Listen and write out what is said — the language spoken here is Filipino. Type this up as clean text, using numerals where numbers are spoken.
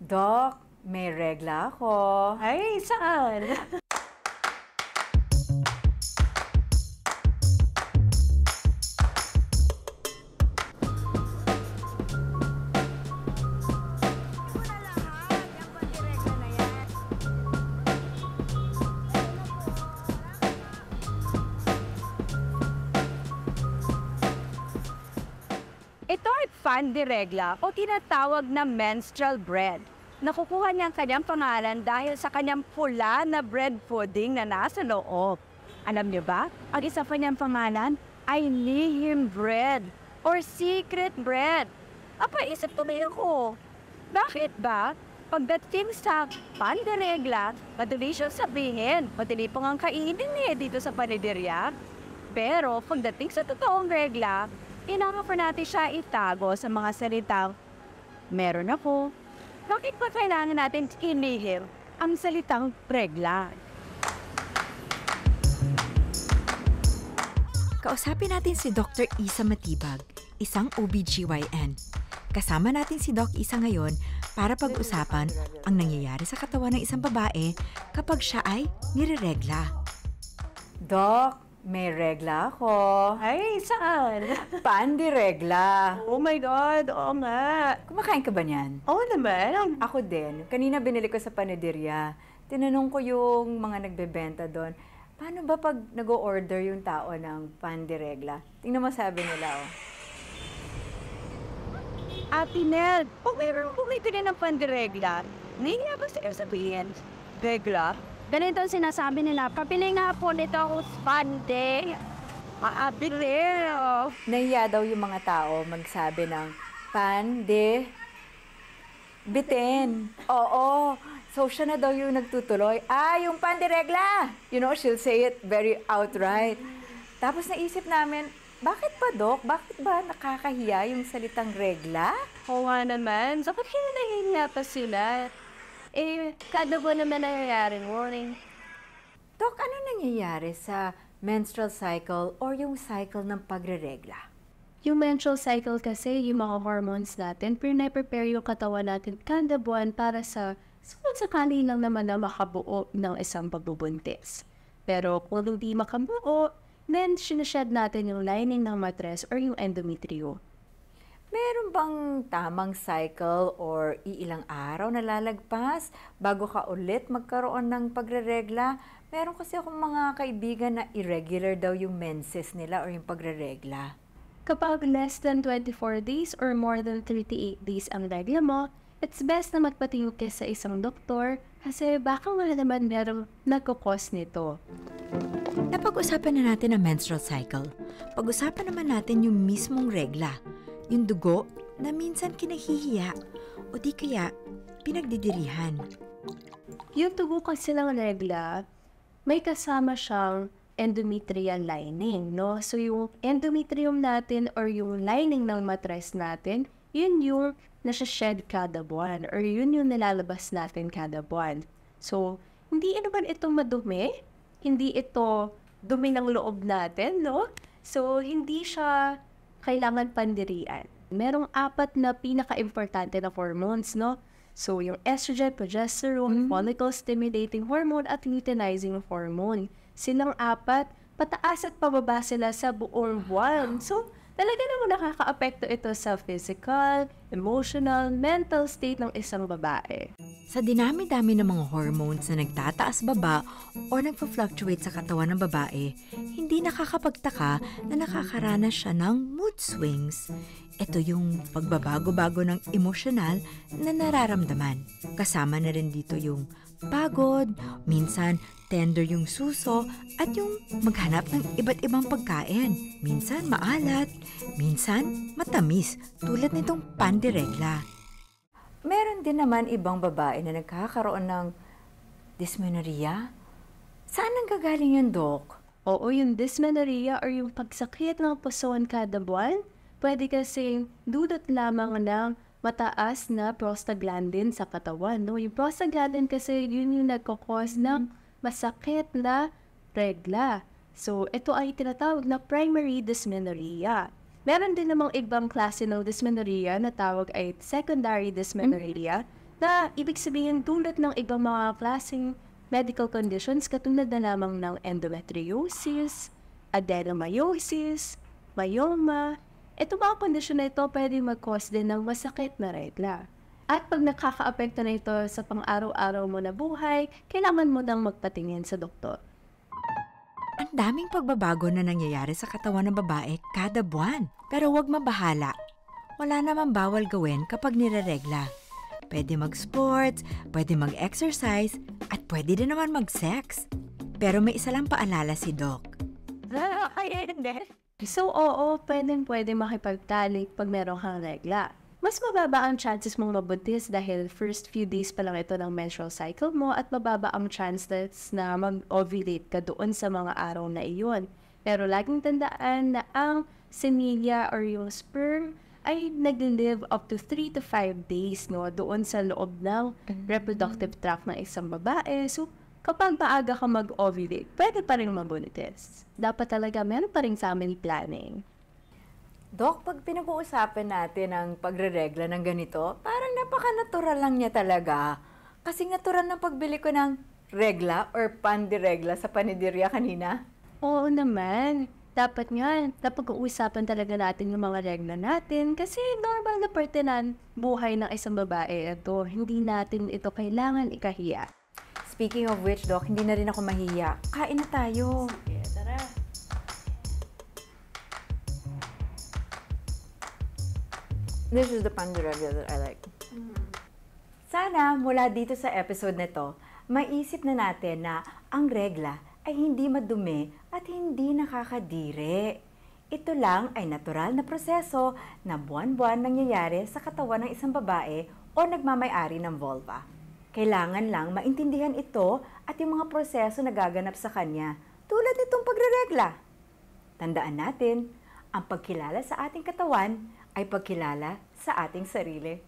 Doc, may regla ako. Ay, saan? Ito ay pan de regla o tinatawag na menstrual bread. Nakukuha niya ang kanyang pangalan dahil sa kanyang pula na bread pudding na nasa loob. Alam niyo ba, ang isa pa niyang pangalan ay lihim bread or secret bread. Isip tumayo ko. Bakit ba? Pagdating sa pan de regla, madali siyang sabihin, madali pang ang kainin dito sa paniderya. Pero pagdating sa totoong regla, inanga natin siya itago sa mga salitang, meron ako. Bakit ba kailangan natin inihim ang salitang regla? Kausapin natin si Dr. Isa Matibag, isang OBGYN. Kasama natin si Doc Isa ngayon para pag-usapan ang nangyayari sa katawan ng isang babae kapag siya ay nireregla. Doc, may regla ako. Ay, saan? Pan de regla. Oh my God, oo nga. Kumakain ka ba niyan? Oo naman. Ako din. Kanina binili ko sa panaderya. Tinanong ko yung mga nagbebenta doon, paano ba pag nag-o-order yung tao ng pan de regla? Tingnan mo sabi nila, oh. Ate Nel, kung may ng pan de regla, hindi nga ba sa'yo sabihin? Regla? Ganito ang sinasabi nila, papili nga po nito ako pande. Maabilir. Nahiya daw yung mga tao magsabi ng pan de bitin. Oo. So, siya na daw yung nagtutuloy. Yung pan de regla! You know, she'll say it very outright. Tapos naisip namin, bakit ba, Doc? Bakit ba nakakahiya yung salitang regla? Oo nga naman. So, bakit nahihiya pa sila? Kada buwan naman nangyayari morning. Doc, ano nangyayari sa menstrual cycle or yung cycle ng pagre-regla? Yung menstrual cycle kasi, yung mga hormones natin, prepare yung katawan natin kada buwan para sa sakali lang naman na makabuo ng isang pagbubuntis. Pero kung hindi makabuo, then sinashed natin yung lining ng matres or yung endometrio. Meron bang tamang cycle or iilang araw na lalagpas bago ka ulit magkaroon ng pagre-regla? Meron kasi akong mga kaibigan na irregular daw yung menses nila or yung pagre-regla. Kapag less than 24 days or more than 38 days ang regla mo, it's best na magpatingin ka sa isang doktor kasi baka nga naman merong nagkukos nito. Napag-usapan na natin ang menstrual cycle. Pag-usapan naman natin yung mismong regla. Yung dugo na minsan kinahihiya o di kaya pinagdidirihan. Yung dugo kasi ng regla, may kasama siyang endometrial lining, no? So yung endometrium natin or yung lining ng matres natin, yun yung nasa-shed kada buwan or yun yung nalalabas natin kada buwan. So, hindi naman ito madumi, hindi ito dumi ng loob natin, no? So, hindi siya kailangan pandirian. Merong 4 na pinaka-importante na hormones, no? So, yung estrogen, progesterone, follicle-stimulating hormone, at luteinizing hormone. Silang 4, pataas at pababa sila sa buong buwan. So, talaga naman nakaka-apekto ito sa physical, emotional, mental state ng isang babae. Sa dinami-dami ng mga hormones na nagtataas baba o nagpa-fluctuate sa katawan ng babae, hindi nakakapagtaka na nakakaranas siya ng mood swings. Ito yung pagbabago-bago ng emosyonal na nararamdaman. Kasama na rin dito yung pagod, minsan tender yung suso, at yung maghanap ng iba't ibang pagkain. Minsan maalat, minsan matamis, tulad nitong pan de regla. Meron din naman ibang babae na nagkakaroon ng dysmenorrhea. Saan nanggagaling yun, Doc? Oo, yung dysmenorrhea or yung pagsakit ng puson kada buwan, pwede kasing dudot lamang ng mataas na prostaglandin sa katawan. No? Yung prostaglandin kasi yun yung nagkakos ng masakit na regla. So, ito ay tinatawag na primary dysmenorrhea. Meron din namang ibang klase ng dysmenorrhea na tawag ay secondary dysmenorrhea. na ibig sabihin tulad ng ibang mga klaseng medical conditions katulad na lamang ng endometriosis, adenomyosis, myoma. Ito mga kondisyon na ito pwede mag-cause din ng masakit na regla. At pag nakaka-apekto na ito sa pang-araw-araw mo na buhay, kailangan mo nang magpatingin sa doktor. Ang daming pagbabago na nangyayari sa katawan ng babae kada buwan. Pero huwag mabahala. Wala namang bawal gawin kapag nireregla. Pwede mag-sports, pwede mag-exercise, at pwede din naman mag-sex. Pero may isa lang paalala si Doc. Ay, hindi. So oo, pwede makipagtalik pag meron kang regla. Mas mababa ang chances mong mabuntis dahil first few days pa lang ito ng menstrual cycle mo at mababa ang chances na mag-ovulate ka doon sa mga araw na iyon. Pero laging tandaan na ang semilla or yung sperm ay nag-live up to 3 to 5 days doon sa loob ng reproductive tract ng isang babae. So kapag maaga ka mag-ovulate, pwede pa rin mabuntis. Dapat talaga meron pa rin family planning. Dok, pag pinag-uusapan natin ang pagre-regla ng ganito, parang napaka-natural lang niya talaga. Kasi natural ng pagbili ko ng regla or pandiregla sa paniderya kanina. Oo naman. Dapat nga, napag-uusapan talaga natin yung mga regla natin kasi normal na parte ng buhay ng isang babae. Ito, hindi natin ito kailangan ikahiya. Speaking of which, Dok, hindi na rin ako mahiya. Kain na tayo. Sige, tara. This is the pandiregla that I like. Sana mula dito sa episode na to, maisip na natin na ang regla ay hindi madumi at hindi nakakadiri. Ito lang ay natural na proseso na buwan-buwan nangyayari sa katawan ng isang babae o nagmamay-ari ng vulva. Kailangan lang maintindihan ito at yung mga proseso na gaganap sa kanya tulad nitong pagreregla. Tandaan natin, ang pagkilala sa ating katawan ay pagkilala sa ating sarili.